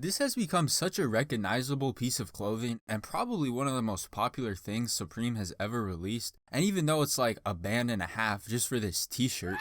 This has become such a recognizable piece of clothing and probably one of the most popular things Supreme has ever released. And even though it's like a band and a half just for this t-shirt,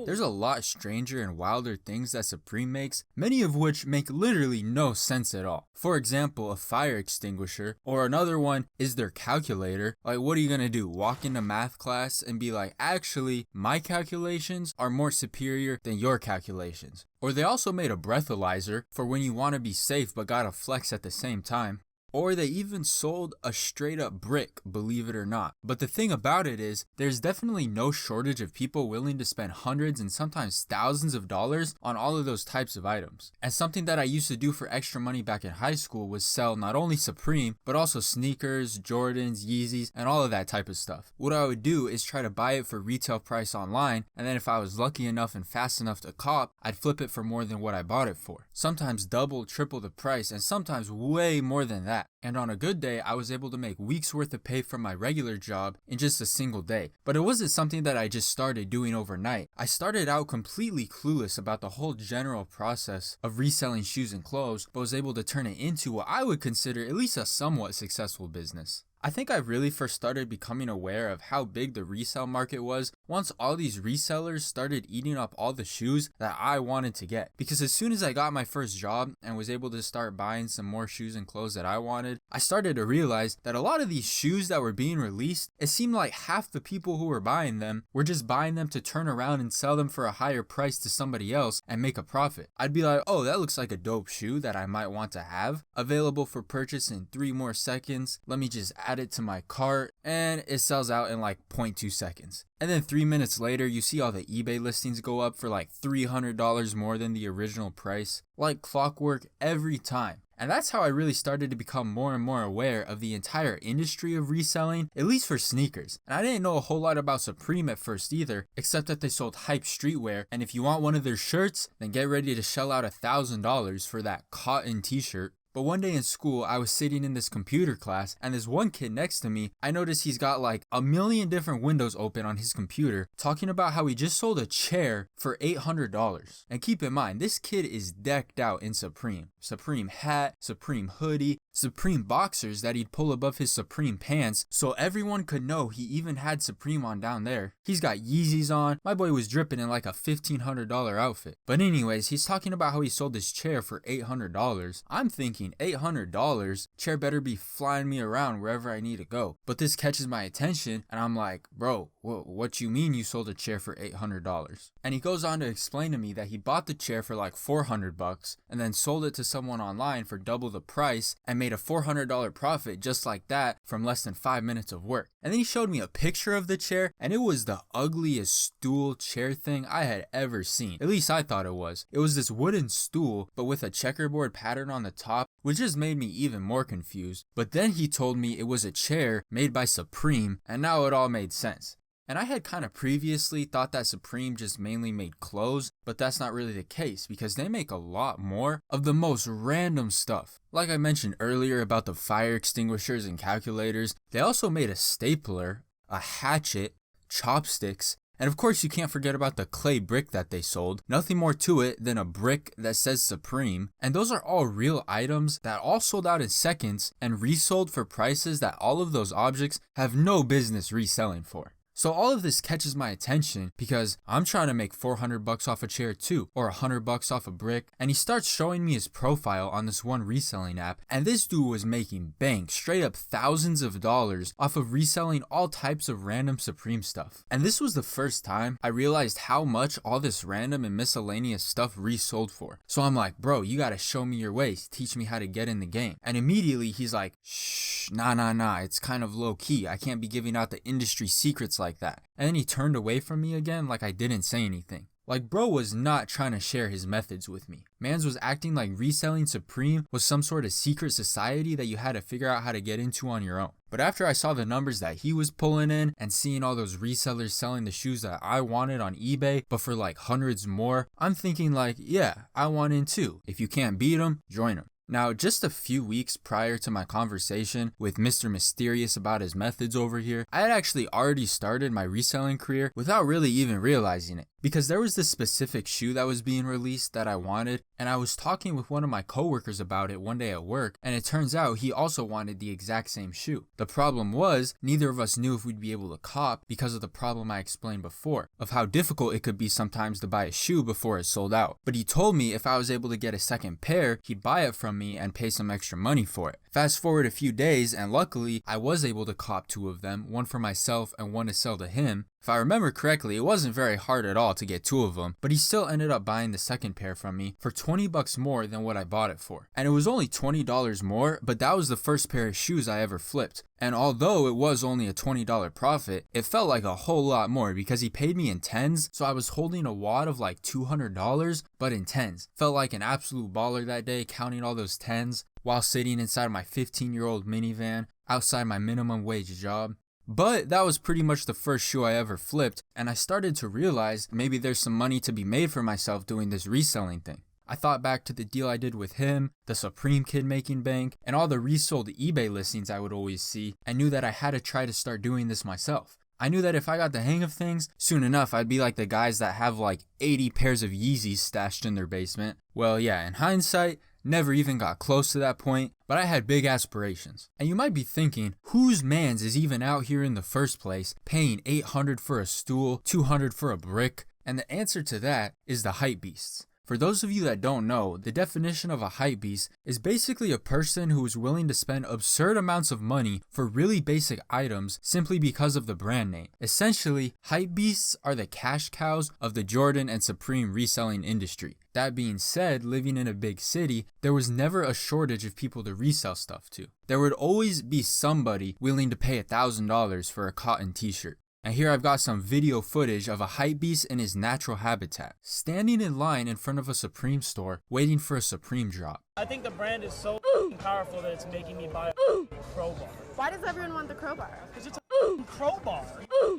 there's a lot stranger and wilder things that Supreme makes, many of which make literally no sense at all. For example, a fire extinguisher, or another one is their calculator. Like, what are you gonna do? Walk into math class and be like, actually, my calculations are more superior than your calculations. Or they also made a breathalyzer for when you want to be safe but gotta flex at the same time. Or they even sold a straight up brick, believe it or not. But the thing about it is, there's definitely no shortage of people willing to spend hundreds and sometimes thousands of dollars on all of those types of items. And something that I used to do for extra money back in high school was sell not only Supreme, but also sneakers, Jordans, Yeezys, and all of that type of stuff. What I would do is try to buy it for retail price online, and then if I was lucky enough and fast enough to cop, I'd flip it for more than what I bought it for. Sometimes double, triple the price, and sometimes way more than that. And on a good day, I was able to make weeks worth of pay from my regular job in just a single day. But it wasn't something that I just started doing overnight. I started out completely clueless about the whole general process of reselling shoes and clothes, but was able to turn it into what I would consider at least a somewhat successful business. I think I really first started becoming aware of how big the resale market was once all these resellers started eating up all the shoes that I wanted to get. Because as soon as I got my first job and was able to start buying some more shoes and clothes that I wanted, I started to realize that a lot of these shoes that were being released, it seemed like half the people who were buying them were just buying them to turn around and sell them for a higher price to somebody else and make a profit. I'd be like, oh, that looks like a dope shoe that I might want to have. Available for purchase in 3 more seconds. Let me just add it to my cart, and it sells out in like 0.2 seconds. And then 3 minutes later, you see all the eBay listings go up for like $300 more than the original price. Like clockwork every time. And that's how I really started to become more and more aware of the entire industry of reselling, at least for sneakers. And I didn't know a whole lot about Supreme at first either, except that they sold hype streetwear, and if you want one of their shirts, then get ready to shell out $1,000 for that cotton t-shirt. But one day in school, I was sitting in this computer class, and this one kid next to me, I noticed he's got like a million different windows open on his computer, talking about how he just sold a chair for $800. And keep in mind, this kid is decked out in Supreme. Supreme hat, Supreme hoodie, Supreme boxers that he'd pull above his Supreme pants, so everyone could know he even had Supreme on down there. He's got Yeezys on. My boy was dripping in like a $1,500 outfit. But anyways, he's talking about how he sold this chair for $800. I'm thinking, $800? Chair better be flying me around wherever I need to go. But this catches my attention, and I'm like, bro, what you mean you sold a chair for $800? And he goes on to explain to me that he bought the chair for like $400 and then sold it to someone online for double the price and made a $400 profit just like that from less than 5 minutes of work. And then he showed me a picture of the chair, and it was the ugliest stool chair thing I had ever seen. At least I thought it was. It was this wooden stool, but with a checkerboard pattern on the top, which just made me even more confused. But then he told me it was a chair made by Supreme, and now it all made sense. And I had kind of previously thought that Supreme just mainly made clothes, but that's not really the case because they make a lot more of the most random stuff. Like I mentioned earlier about the fire extinguishers and calculators, they also made a stapler, a hatchet, chopsticks, and of course you can't forget about the clay brick that they sold. Nothing more to it than a brick that says Supreme. And those are all real items that all sold out in seconds and resold for prices that all of those objects have no business reselling for. So all of this catches my attention because I'm trying to make $400 off a chair too, or $100 off a brick. And he starts showing me his profile on this one reselling app, and this dude was making bank, straight up thousands of dollars off of reselling all types of random Supreme stuff. And this was the first time I realized how much all this random and miscellaneous stuff resold for. So I'm like, bro, you gotta show me your ways, teach me how to get in the game. And immediately he's like, shh, nah, it's kind of low key. I can't be giving out the industry secrets like that. And then he turned away from me again like I didn't say anything. Like bro was not trying to share his methods with me. Mans was acting like reselling Supreme was some sort of secret society that you had to figure out how to get into on your own. But after I saw the numbers that he was pulling in and seeing all those resellers selling the shoes that I wanted on eBay but for like hundreds more, I'm thinking like, yeah, I want in too. If you can't beat them, join them. Now, just a few weeks prior to my conversation with Mr. Mysterious about his methods over here, I had actually already started my reselling career without really even realizing it. because there was this specific shoe that was being released that I wanted, and I was talking with one of my coworkers about it one day at work, and it turns out he also wanted the exact same shoe. The problem was, neither of us knew if we'd be able to cop because of the problem I explained before, of how difficult it could be sometimes to buy a shoe before it's sold out. But he told me if I was able to get a second pair, he'd buy it from me and pay some extra money for it. Fast forward a few days, and luckily, I was able to cop 2 of them, one for myself and one to sell to him. If I remember correctly, it wasn't very hard at all to get 2 of them, but he still ended up buying the second pair from me for $20 more than what I bought it for. And it was only $20 more, but that was the first pair of shoes I ever flipped. And although it was only a $20 profit, it felt like a whole lot more because he paid me in tens, so I was holding a wad of like $200, but in tens. Felt like an absolute baller that day, counting all those tens while sitting inside my 15-year-old minivan outside my minimum wage job. But that was pretty much the first shoe I ever flipped, and I started to realize maybe there's some money to be made for myself doing this reselling thing. I thought back to the deal I did with him, the Supreme Kid Making Bank, and all the resold eBay listings I would always see, and knew that I had to try to start doing this myself. I knew that if I got the hang of things, soon enough I'd be like the guys that have like 80 pairs of Yeezys stashed in their basement. Well, yeah, in hindsight, never even got close to that point, but I had big aspirations. And you might be thinking, whose mans is even out here in the first place, paying $800 for a stool, $200 for a brick? And the answer to that is the hypebeasts. For those of you that don't know, the definition of a hypebeast is basically a person who is willing to spend absurd amounts of money for really basic items simply because of the brand name. Essentially, hypebeasts are the cash cows of the Jordan and Supreme reselling industry. That being said, living in a big city, there was never a shortage of people to resell stuff to. There would always be somebody willing to pay $1,000 for a cotton t-shirt. And here I've got some video footage of a hypebeast in his natural habitat, standing in line in front of a Supreme store, waiting for a Supreme drop. I think the brand is so powerful that it's making me buy a crowbar. Why does everyone want the crowbar? Because it's a crowbar.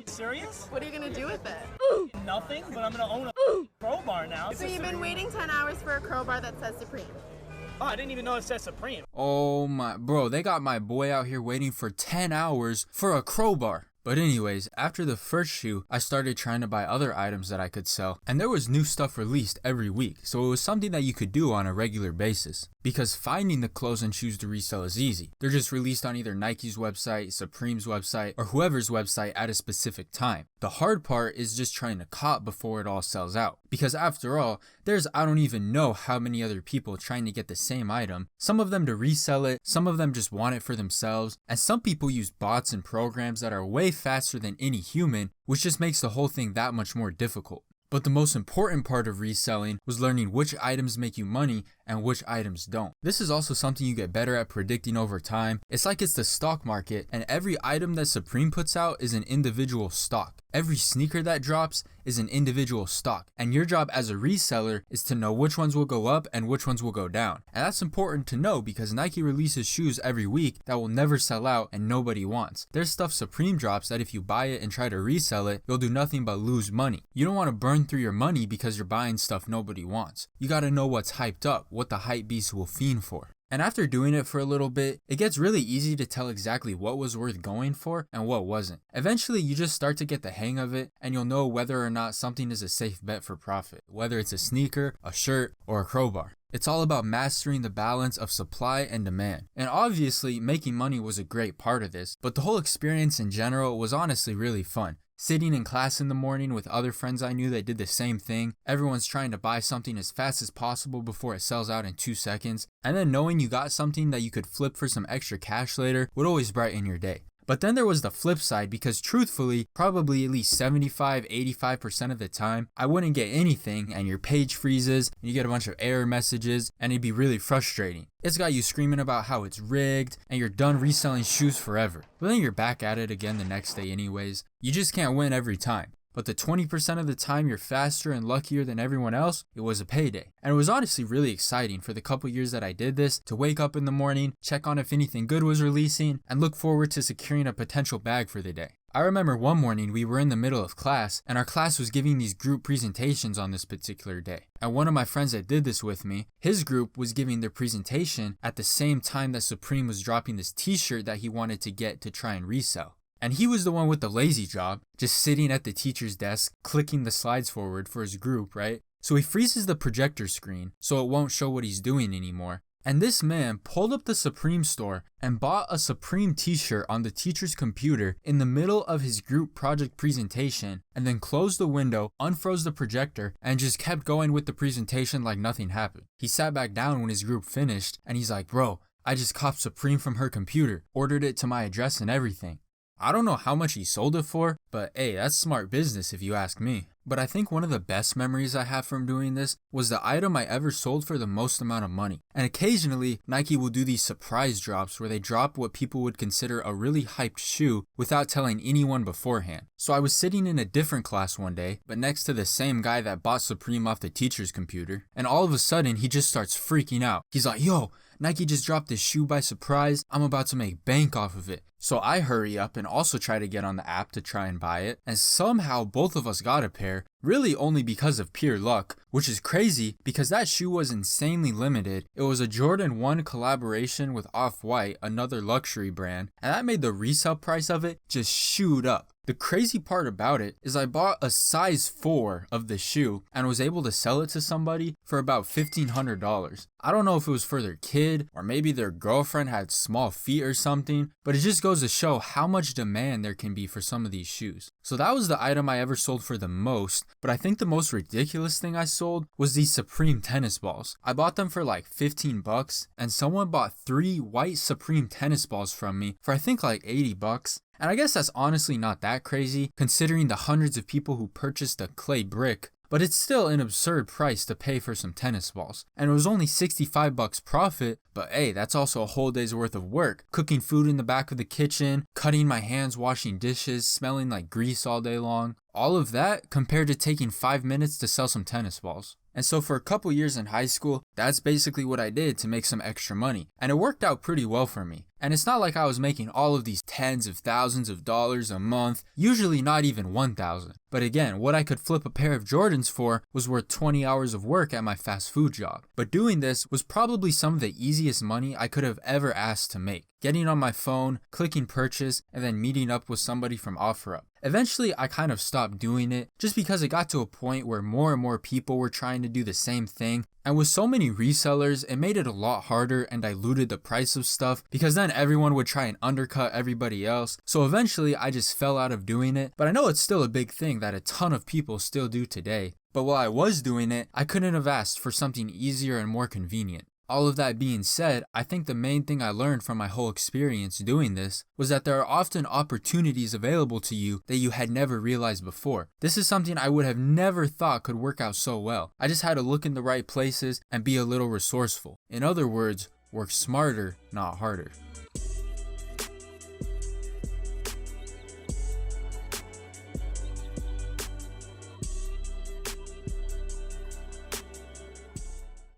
Serious? What are you gonna do with it? Nothing, but I'm gonna own a crowbar now. So you've been waiting 10 hours for a crowbar that says Supreme. Oh, I didn't even know it said Supreme. Oh my, bro, they got my boy out here waiting for 10 hours for a crowbar. But anyways, after the first shoe, I started trying to buy other items that I could sell, and there was new stuff released every week, so it was something that you could do on a regular basis. Because finding the clothes and shoes to resell is easy. They're just released on either Nike's website, Supreme's website, or whoever's website at a specific time. The hard part is just trying to cop before it all sells out. Because after all, there's I don't even know how many other people trying to get the same item. Some of them to resell it, some of them just want it for themselves, and some people use bots and programs that are way faster than any human, which just makes the whole thing that much more difficult. But the most important part of reselling was learning which items make you money and which items don't. This is also something you get better at predicting over time. It's like it's the stock market, and every item that Supreme puts out is an individual stock. Every sneaker that drops is an individual stock, and your job as a reseller is to know which ones will go up and which ones will go down. And that's important to know because Nike releases shoes every week that will never sell out and nobody wants. There's stuff Supreme drops that if you buy it and try to resell it, you'll do nothing but lose money. You don't want to burn through your money because you're buying stuff nobody wants. You gotta know what's hyped up, what the hype beast will fiend for. And after doing it for a little bit, it gets really easy to tell exactly what was worth going for and what wasn't. Eventually, you just start to get the hang of it, and you'll know whether or not something is a safe bet for profit, whether it's a sneaker, a shirt, or a crowbar. It's all about mastering the balance of supply and demand. And obviously, making money was a great part of this, but the whole experience in general was honestly really fun. Sitting in class in the morning with other friends I knew that did the same thing, everyone's trying to buy something as fast as possible before it sells out in 2 seconds, and then knowing you got something that you could flip for some extra cash later would always brighten your day. But then there was the flip side because truthfully, probably at least 75-85% of the time, I wouldn't get anything and your page freezes and you get a bunch of error messages and it'd be really frustrating. It's got you screaming about how it's rigged and you're done reselling shoes forever. But then you're back at it again the next day anyways. You just can't win every time. But the 20% of the time you're faster and luckier than everyone else, it was a payday. And it was honestly really exciting for the couple years that I did this to wake up in the morning, check on if anything good was releasing, and look forward to securing a potential bag for the day. I remember one morning we were in the middle of class and our class was giving these group presentations on this particular day. And one of my friends that did this with me, his group was giving their presentation at the same time that Supreme was dropping this t-shirt that he wanted to get to try and resell. And he was the one with the lazy job, just sitting at the teacher's desk, clicking the slides forward for his group, right? So he freezes the projector screen so it won't show what he's doing anymore. And this man pulled up the Supreme store and bought a Supreme t-shirt on the teacher's computer in the middle of his group project presentation, and then closed the window, unfroze the projector, and just kept going with the presentation like nothing happened. He sat back down when his group finished, and he's like, bro, I just copped Supreme from her computer, ordered it to my address and everything. I don't know how much he sold it for, but hey, that's smart business if you ask me. But I think one of the best memories I have from doing this was the item I ever sold for the most amount of money. And occasionally, Nike will do these surprise drops where they drop what people would consider a really hyped shoe without telling anyone beforehand. So I was sitting in a different class one day, but next to the same guy that bought Supreme off the teacher's computer, and all of a sudden he just starts freaking out. He's like, yo, Nike just dropped this shoe by surprise. I'm about to make bank off of it. So I hurry up and also try to get on the app to try and buy it, and somehow both of us got a pair, really only because of pure luck, which is crazy because that shoe was insanely limited. It was a Jordan 1 collaboration with Off-White, another luxury brand, and that made the resale price of it just shoot up. The crazy part about it is I bought a size 4 of the shoe and was able to sell it to somebody for about $1,500. I don't know if it was for their kid or maybe their girlfriend had small feet or something, but it just goes to show how much demand there can be for some of these shoes. So that was the item I ever sold for the most, but I think the most ridiculous thing I sold was these Supreme tennis balls. I bought them for like 15 bucks, and someone bought 3 white Supreme tennis balls from me for I think like 80 bucks. And I guess that's honestly not that crazy considering the hundreds of people who purchased a clay brick, but it's still an absurd price to pay for some tennis balls. And it was only 65 bucks profit, but hey, that's also a whole day's worth of work. Cooking food in the back of the kitchen, cutting my hands, washing dishes, smelling like grease all day long. All of that compared to taking 5 minutes to sell some tennis balls. And so for a couple years in high school, that's basically what I did to make some extra money. And it worked out pretty well for me. And it's not like I was making all of these tens of thousands of dollars a month, usually not even 1,000. But again, what I could flip a pair of Jordans for was worth 20 hours of work at my fast food job. But doing this was probably some of the easiest money I could have ever asked to make. Getting on my phone, clicking purchase, and then meeting up with somebody from OfferUp. Eventually, I kind of stopped doing it just because it got to a point where more and more people were trying to do the same thing. And with so many resellers, it made it a lot harder and diluted the price of stuff because then everyone would try and undercut everybody else. So eventually, I just fell out of doing it. But I know it's still a big thing that a ton of people still do today. But while I was doing it, I couldn't have asked for something easier and more convenient. All of that being said, I think the main thing I learned from my whole experience doing this was that there are often opportunities available to you that you had never realized before. This is something I would have never thought could work out so well. I just had to look in the right places and be a little resourceful. In other words, work smarter, not harder.